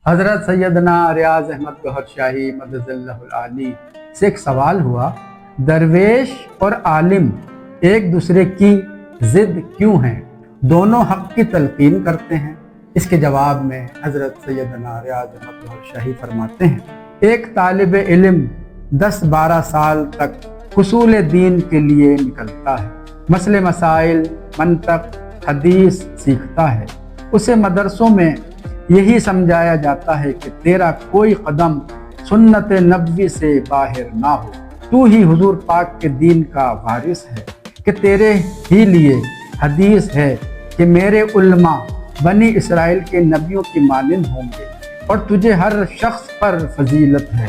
حضرت سیدنا ریاض احمد گوہر شاہی مدد اللہ العالی سے ایک سوال ہوا، درویش اور عالم ایک دوسرے کی ضد کیوں ہیں؟ دونوں حق کی تلقین کرتے ہیں۔ اس کے جواب میں حضرت سیدنا ریاض احمد گوہر شاہی فرماتے ہیں، ایک طالب علم 10-12 سال تک حصول دین کے لیے نکلتا ہے، مسئلے مسائل، منطق، حدیث سیکھتا ہے۔ اسے مدرسوں میں یہی سمجھایا جاتا ہے کہ تیرا کوئی قدم سنت نبوی سے باہر نہ ہو، تو ہی حضور پاک کے دین کا وارث ہے، کہ تیرے ہی لیے حدیث ہے کہ میرے علماء بنی اسرائیل کے نبیوں کی مانند ہوں گے اور تجھے ہر شخص پر فضیلت ہے۔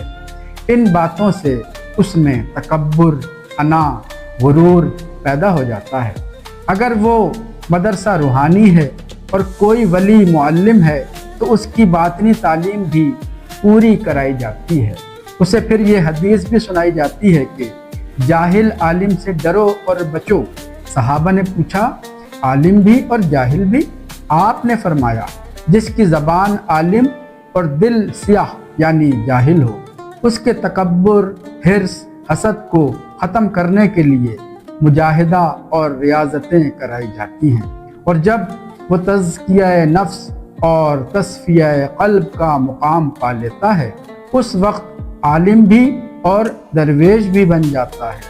ان باتوں سے اس میں تکبر، انا، غرور پیدا ہو جاتا ہے۔ اگر وہ مدرسہ روحانی ہے اور کوئی ولی معلم ہے تو اس کی باطنی تعلیم بھی پوری کرائی جاتی ہے۔ اسے پھر یہ حدیث بھی سنائی جاتی ہے کہ جاہل عالم سے ڈرو اور بچو۔ صحابہ نے پوچھا، عالم بھی اور جاہل بھی؟ آپ نے فرمایا، جس کی زبان عالم اور دل سیاہ یعنی جاہل ہو۔ اس کے تکبر، حرص، حسد کو ختم کرنے کے لیے مجاہدہ اور ریاضتیں کرائی جاتی ہیں، اور جب وہ تزکیہ نفس اور تصفیہ قلب کا مقام پا لیتا ہے، اس وقت عالم بھی اور درویش بھی بن جاتا ہے،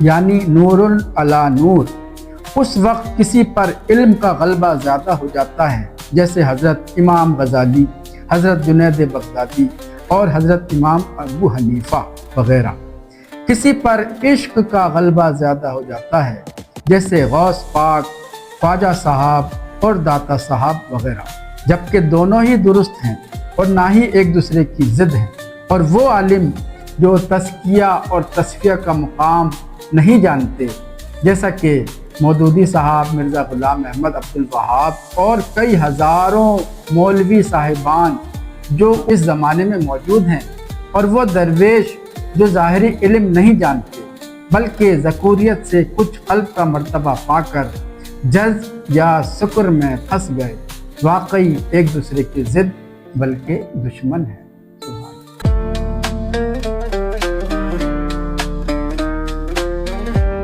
یعنی نور علی نور۔ اس وقت کسی پر علم کا غلبہ زیادہ ہو جاتا ہے، جیسے حضرت امام غزالی، حضرت جنید بغدادی اور حضرت امام ابو حنیفہ وغیرہ۔ کسی پر عشق کا غلبہ زیادہ ہو جاتا ہے، جیسے غوث پاک، خواجہ صاحب اور داتا صاحب وغیرہ، جبکہ دونوں ہی درست ہیں اور نہ ہی ایک دوسرے کی ضد ہیں۔ اور وہ عالم جو تزکیہ اور تصفیہ کا مقام نہیں جانتے، جیسا کہ مودودی صاحب، مرزا غلام احمد عبدالوہاب اور کئی ہزاروں مولوی صاحبان جو اس زمانے میں موجود ہیں، اور وہ درویش جو ظاہری علم نہیں جانتے بلکہ ذکوریت سے کچھ قلب کا مرتبہ پا کر جذب یا سکر میں پھنس گئے، واقعی ایک دوسرے کی ضد بلکہ دشمن ہیں۔